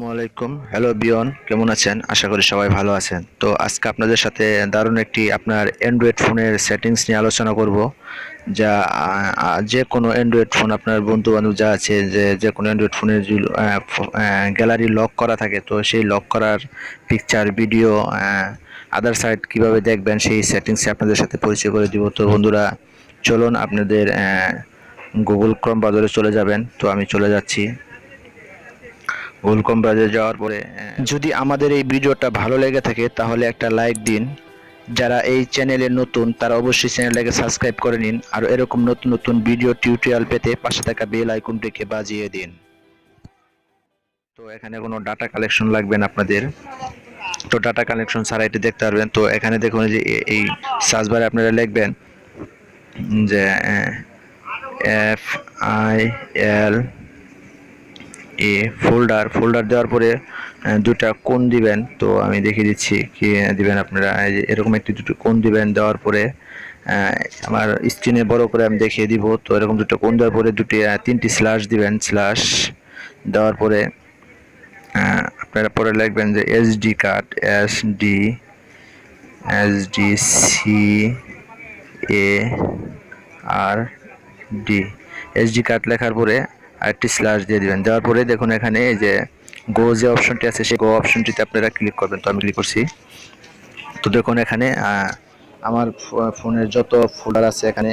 আসসালামু আলাইকুম। হ্যালো বিয়ন, কেমন আছেন? আশা করি সবাই ভালো আছেন। তো আজকে আপনাদের সাথে দারুণ একটি আপনার অ্যান্ড্রয়েড ফোনের সেটিংস নিয়ে আলোচনা করব। যা যে কোনো অ্যান্ড্রয়েড ফোন আপনার বন্ধু বান্ধব যা আছে, যে কোনো অ্যান্ড্রয়েড ফোনের গ্যালারি লক করা থাকে, তো সেই লক করার পিকচার, ভিডিও, আদার সাইড কিভাবে দেখবেন সেই সেটিংসে আপনাদের সাথে পরিচয় করে দিব। তো বন্ধুরা, চলুন আপনাদের গুগল ক্রোম ব্রাউজারে চলে যাবেন। তো আমি চলে যাচ্ছি। ওয়েলকাম ব্রাউজারে যাওয়ার পরে যদি আমাদের এই ভিডিওটা ভালো লেগে থাকে তাহলে একটা লাইক দিন। যারা এই চ্যানেলে নতুন তারা অবশ্যই চ্যানেলটাকে সাবস্ক্রাইব করে নিন, আর এরকম নতুন নতুন ভিডিও টিউটোরিয়াল পেতে পাশে থাকা বেল আইকনটিকে বাজিয়ে দিন। তো এখানে কোনো ডাটা কালেকশন লাগবে না আপনাদের। তো ডাটা কালেকশন ছাড়া এটি দেখতে পারবেন। তো এখানে দেখুন যে এই সার্চ বারে আপনারা লিখবেন যে FIL ফোল্ডার দেওয়ার পরে দুটা কোণ দিবেন। তো আমি দেখিয়ে দিচ্ছি কি দিবেন আপনারা। এরকম একটি দুটো কোণ দিবেন, দেওয়ার পরে আমার স্ক্রিনে বড় করে আমি দেখিয়ে দিব। তো এরকম দুটো কোণ দেওয়ার পরে তিনটি স্ল্যাশ দিবেন। স্ল্যাশ দেওয়ার পরে আপনারা পরে লিখবেন যে SD কার্ড লেখার পরে আরেকটি স্ল্যাশ দিয়ে দিবেন। দেওয়ার পরে দেখুন এখানে এই যে গো যে অপশনটি আছে, সেই গো অপশনটিতে আপনারা ক্লিক করবেন। তো আমি ক্লিক করছি। তো দেখুন এখানে আমার ফোনের যত ফোল্ডার আছে এখানে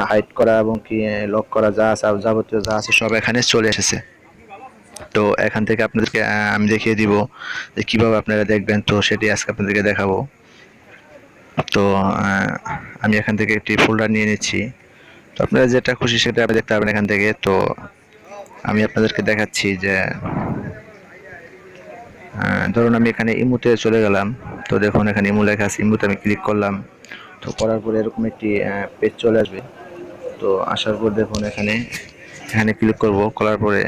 হাইড করা এবং কি লক করা যা আছে, যাবতীয় যা আছে সব এখানে চলে এসেছে। তো এখান থেকে আপনাদেরকে আমি দেখিয়ে দিব যে কীভাবে আপনারা দেখবেন। তো সেটি আজকে আপনাদেরকে দেখাবো। তো আমি এখান থেকে একটি ফোল্ডার নিয়ে নিচ্ছি। তো আপনারা যেটা খুশি সেটা আপনি দেখতে পাবেন এখান থেকে। তো আমি আপনাদেরকে দেখাচ্ছি যে ধরুন আমি এখানে ইমোতে চলে গেলাম। তো দেখুন এখানে ইমো লেখা আছে, ইমোতে আমি ক্লিক করলাম। তো করার পরে এরকম একটি পেজ চলে আসবে। তো আসার পর দেখুন এখানে ক্লিক করব। করার পরে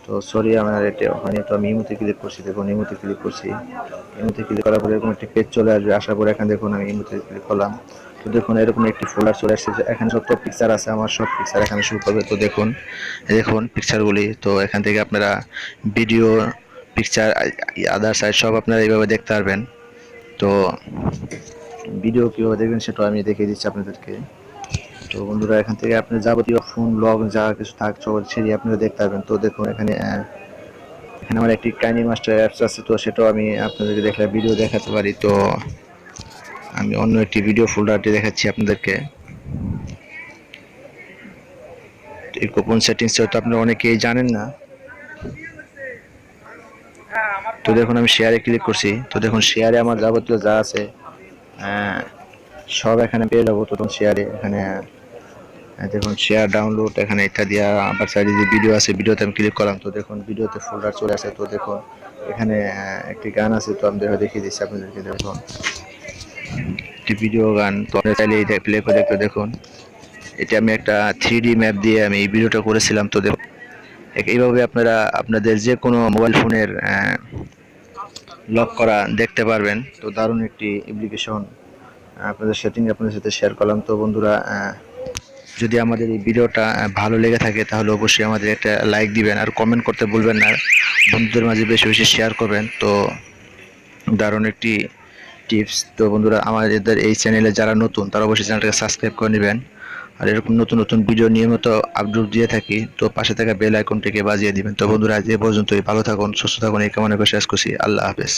তো সরি আমার এটা ওখানে, তো আমি ইমোতে ক্লিক করছি। দেখুন ইমোতে ক্লিক করছি। ইমোতে ক্লিক করার পরে এরকম একটি পেজ চলে আসবে। আসার পরে এখানে দেখুন আমি ইমোতে ক্লিক করলাম। তো দেখুন এরকম একটি ফোল্ডার চলে আসছে। এখানে যত পিকচার আছে আমার সব পিকচার এখানে শুরু করবে। তো দেখুন পিকচারগুলি। তো এখান থেকে আপনারা ভিডিও, পিকচার, আদার সাইড সব আপনারা এইভাবে দেখতে পারবেন। তো ভিডিও কীভাবে দেখবেন সেটাও আমি দেখিয়ে দিচ্ছি আপনাদেরকে। তো বন্ধুরা, এখান থেকে আপনি যাবতীয় ফোন লগ যা কিছু থাকছে সেটি আপনারা দেখতে পারবেন। তো দেখুন এখানে আমার একটি কাইনি মাস্টার অ্যাপস আছে। তো সেটাও আমি আপনাদেরকে দেখলে ভিডিও দেখাতে পারি। তো আমি অন্য একটি ভিডিও ফোল্ডারটি দেখাচ্ছি আপনাদেরকে। এই গোপন সেটিংস হয়তো আপনারা অনেকেই জানেন না। তো দেখুন আমি শেয়ারে ক্লিক করছি। তো দেখুন শেয়ারে আমার যাবতীয় যা আছে সব এখানে পেয়ে যাবো। তো শেয়ারে এখানে দেখুন শেয়ার, ডাউনলোড এখানে ইত্যাদি। আবার সাইডে যে ভিডিও আছে, ভিডিওতে আমি ক্লিক করলাম। তো দেখুন ভিডিওতে ফোল্ডার চলে আসে। তো দেখুন এখানে একটি গান আছে। তো আমি দেখিয়ে দিচ্ছি আপনাদেরকে। দেখুন একটি ভিডিও গান। তো আপনি চাইলে এটা প্লে করে দেখতে। দেখুন এটা আমি একটা 3D ম্যাপ দিয়ে আমি এই ভিডিওটা করেছিলাম। তো দেখুন এইভাবে আপনারা আপনাদের যে কোনো মোবাইল ফোনের লক করা দেখতে পারবেন। তো দারুণ একটি অ্যাপ্লিকেশন আপনাদের আপনাদের সাথে শেয়ার করলাম। তো বন্ধুরা, যদি আমাদের এই ভিডিওটা ভালো লেগে থাকে তাহলে অবশ্যই আমাদের একটা লাইক দিবেন, আর কমেন্ট করতে ভুলবেন না। বন্ধুদের মাঝে বেশি বেশি শেয়ার করবেন। তো দারুণ একটি টিপস। তো বন্ধুরা, আমাদের এই চ্যানেলে যারা নতুন তারা অবশ্যই চ্যানেলটাকে সাবস্ক্রাইব করে নেবেন। আর এরকম নতুন নতুন ভিডিও নিয়মিত আপলোড দিয়ে থাকি। তো পাশে থাকা বেল আইকনটিকে বাজিয়ে দিবেন। তো বন্ধুরা, আজ এ পর্যন্তই। ভালো থাকুন, সুস্থ থাকুন, এই কামনা করে শেষ করছি। আল্লাহ হাফেজ।